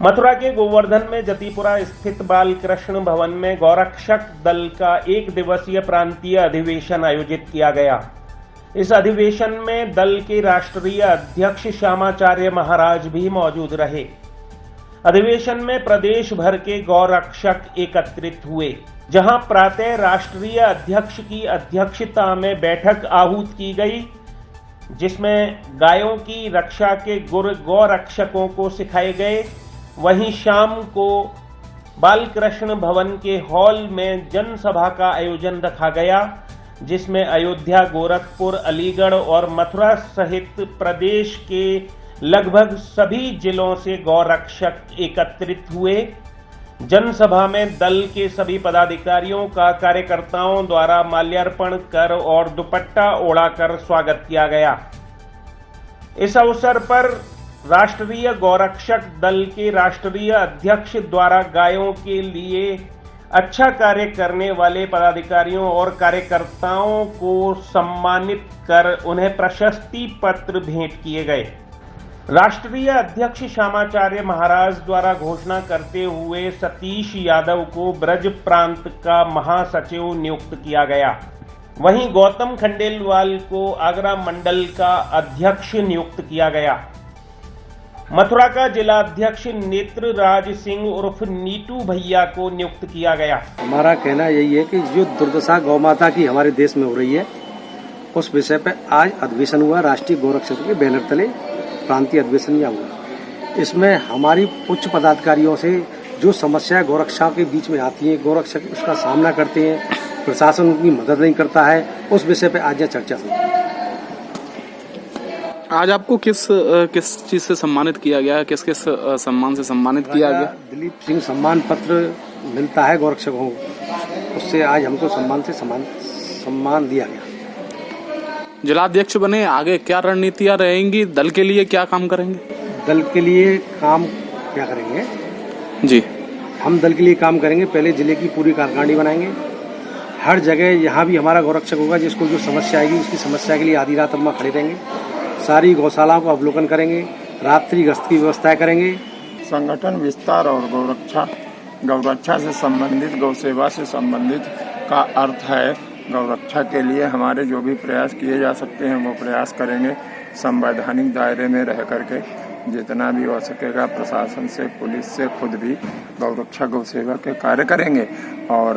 मथुरा के गोवर्धन में जतीपुरा स्थित बाल कृष्ण भवन में गौरक्षक दल का 1 दिवसीय प्रांतीय अधिवेशन आयोजित किया गया। इस अधिवेशन में दल के राष्ट्रीय अध्यक्ष श्यामाचार्य महाराज भी मौजूद रहे। अधिवेशन में प्रदेश भर के गौरक्षक एकत्रित हुए, जहां प्रातः राष्ट्रीय अध्यक्ष की अध्यक्षता में बैठक आहूत की गई, जिसमें गायों की रक्षा के गुर गौरक्षकों को सिखाए गए। वहीं शाम को बालकृष्ण भवन के हॉल में जनसभा का आयोजन रखा गया, जिसमें अयोध्या, गोरखपुर, अलीगढ़ और मथुरा सहित प्रदेश के लगभग सभी जिलों से गौरक्षक एकत्रित हुए। जनसभा में दल के सभी पदाधिकारियों का कार्यकर्ताओं द्वारा माल्यार्पण कर और दुपट्टा ओढ़ाकर स्वागत किया गया। इस अवसर पर राष्ट्रीय गौरक्षक दल के राष्ट्रीय अध्यक्ष द्वारा गायों के लिए अच्छा कार्य करने वाले पदाधिकारियों और कार्यकर्ताओं को सम्मानित कर उन्हें प्रशस्ति पत्र भेंट किए गए। राष्ट्रीय अध्यक्ष श्यामाचार्य महाराज द्वारा घोषणा करते हुए सतीश यादव को ब्रज प्रांत का महासचिव नियुक्त किया गया। वहीं गौतम खंडेलवाल को आगरा मंडल का अध्यक्ष नियुक्त किया गया। मथुरा का जिला अध्यक्ष नेत्र राज सिंह उर्फ नीटू भैया को नियुक्त किया गया। हमारा कहना यही है कि जो दुर्दशा गौ माता की हमारे देश में हो रही है, उस विषय पर आज अधिवेशन हुआ। राष्ट्रीय गौरक्षक के बैनर तले प्रांतीय अधिवेशन हुआ। इसमें हमारी उच्च पदाधिकारियों से जो समस्याएं गौरक्षा के बीच में आती हैं, गौरक्षक उसका सामना करते हैं, प्रशासन उनकी मदद नहीं करता है, उस विषय पर आज यह चर्चा हुई। आज आपको किस चीज से सम्मानित किया गया है? किस सम्मान से सम्मानित किया गया? दिलीप सिंह सम्मान पत्र मिलता है गौरक्षकों को, उससे आज हमको सम्मान दिया गया। जिलाध्यक्ष बने, आगे क्या रणनीतियां रहेंगी? दल के लिए क्या काम करेंगे? दल के लिए काम क्या करेंगे जी? हम दल के लिए काम करेंगे। पहले जिले की पूरी कार्यकारिणी बनाएंगे। हर जगह यहाँ भी हमारा गौरक्षक होगा, जिसको जो समस्या आएगी उसकी समस्या के लिए आधी रात हम खड़े रहेंगे। सारी गौशालाओं को अवलोकन करेंगे, रात्रि गश्त की व्यवस्था करेंगे। संगठन विस्तार और गौरक्षा से संबंधित, गौ सेवा से संबंधित का अर्थ है गौरक्षा के लिए हमारे जो भी प्रयास किए जा सकते हैं वो प्रयास करेंगे। संवैधानिक दायरे में रह करके जितना भी हो सकेगा प्रशासन से, पुलिस से, खुद भी गौरक्षा गौ सेवा के कार्य करेंगे और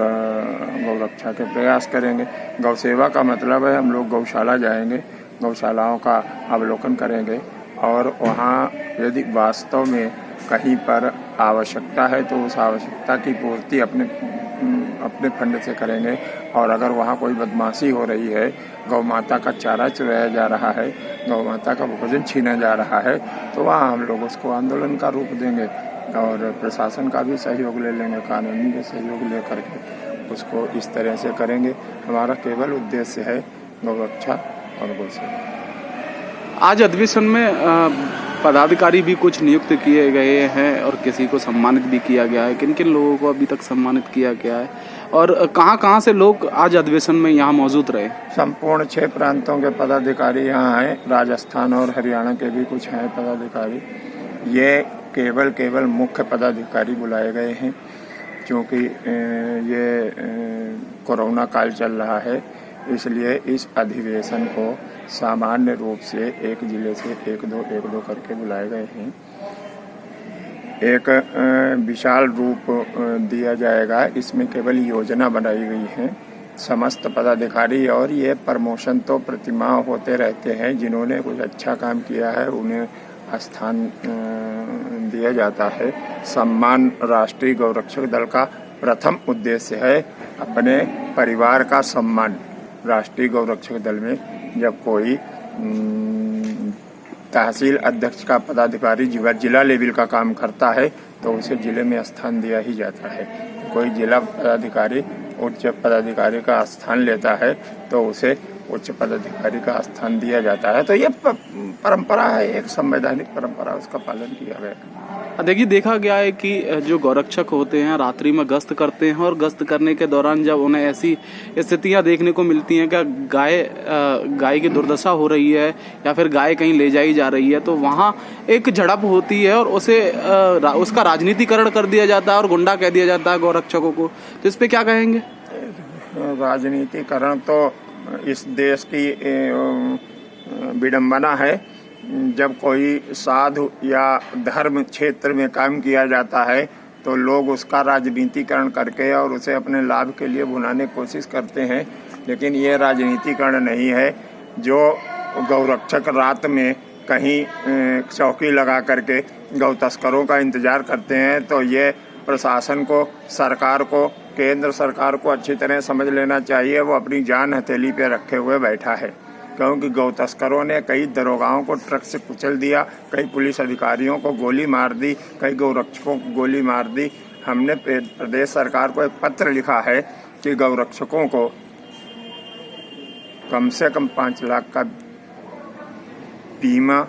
गौरक्षा के प्रयास करेंगे। गौ सेवा का मतलब है हम लोग गौशाला जाएंगे, गौशालाओं का अवलोकन करेंगे और वहाँ यदि वास्तव में कहीं पर आवश्यकता है तो उस आवश्यकता की पूर्ति अपने फंड से करेंगे। और अगर वहाँ कोई बदमाशी हो रही है, गौ माता का चारा चुराया जा रहा है, गौ माता का भोजन छीना जा रहा है, तो वहाँ हम लोग उसको आंदोलन का रूप देंगे और प्रशासन का भी सहयोग ले लेंगे, कानूनी भी सहयोग ले करके उसको इस तरह से करेंगे। हमारा केवल उद्देश्य है गौरक्षा और गौ सेवा। आज अधिवेशन में पदाधिकारी भी कुछ नियुक्त किए गए हैं और किसी को सम्मानित भी किया गया है। किन किन लोगों को अभी तक सम्मानित किया गया है और कहां से लोग आज अधिवेशन में यहाँ मौजूद रहे? संपूर्ण 6 प्रांतों के पदाधिकारी यहाँ हैं। राजस्थान और हरियाणा के भी कुछ हैं पदाधिकारी। ये केवल मुख्य पदाधिकारी बुलाए गए हैं, क्योंकि ये कोरोना काल चल रहा है, इसलिए इस अधिवेशन को सामान्य रूप से एक जिले से एक दो करके बुलाए गए हैं। एक विशाल रूप दिया जाएगा, इसमें केवल योजना बनाई गई है। समस्त पदाधिकारी और ये प्रमोशन तो प्रतिमाह होते रहते हैं, जिन्होंने कुछ अच्छा काम किया है उन्हें स्थान दिया जाता है। सम्मान राष्ट्रीय गौरक्षक दल का प्रथम उद्देश्य है अपने परिवार का सम्मान। राष्ट्रीय गौरक्षक दल में जब कोई तहसील अध्यक्ष का पदाधिकारी जिला लेवल का काम करता है तो उसे जिले में स्थान दिया ही जाता है। कोई जिला पदाधिकारी उच्च पदाधिकारी का स्थान लेता है तो उसे उच्च पदाधिकारी का स्थान दिया जाता है। तो ये परंपरा है, एक संवैधानिक परंपरा, उसका पालन किया गया। देखिए, देखा गया है कि जो गौरक्षक होते हैं रात्रि में गश्त करते हैं और गश्त करने के दौरान जब उन्हें ऐसी स्थितियां देखने को मिलती हैं कि गाय की दुर्दशा हो रही है या फिर गाय कहीं ले जाई जा रही है, तो वहां एक झड़प होती है और उसका राजनीतिकरण कर दिया जाता है और गुंडा कह दिया जाता है गौरक्षकों को। तो इस पे क्या कहेंगे? राजनीतिकरण तो इस देश की विडंबना है। जब कोई साधु या धर्म क्षेत्र में काम किया जाता है तो लोग उसका राजनीतिकरण करके और उसे अपने लाभ के लिए भुनाने की कोशिश करते हैं, लेकिन ये राजनीतिकरण नहीं है। जो गौरक्षक रात में कहीं चौकी लगा करके गौ तस्करों का इंतजार करते हैं, तो ये प्रशासन को, सरकार को, केंद्र सरकार को अच्छी तरह समझ लेना चाहिए। वो अपनी जान हथेली पे रखे हुए बैठा है, क्योंकि गौ तस्करों ने कई दरोगाओं को ट्रक से कुचल दिया, कई पुलिस अधिकारियों को गोली मार दी, कई गौरक्षकों को गोली मार दी। हमने प्रदेश सरकार को एक पत्र लिखा है कि गौरक्षकों को कम से कम 5 लाख का बीमा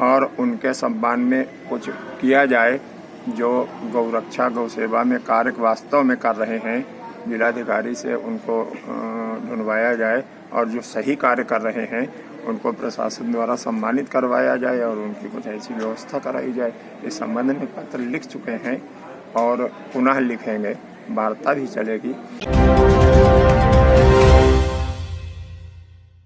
और उनके सम्मान में कुछ किया जाए। जो गौरक्षा गौ सेवा में कार्य वास्तव में कर रहे हैं, जिलाधिकारी से उनको ढूंढवाया जाए और जो सही कार्य कर रहे हैं उनको प्रशासन द्वारा सम्मानित करवाया जाए और उनकी कुछ ऐसी व्यवस्था कराई जाए। इस संबंध में पत्र लिख चुके हैं और पुनः लिखेंगे, वार्ता भी चलेगी।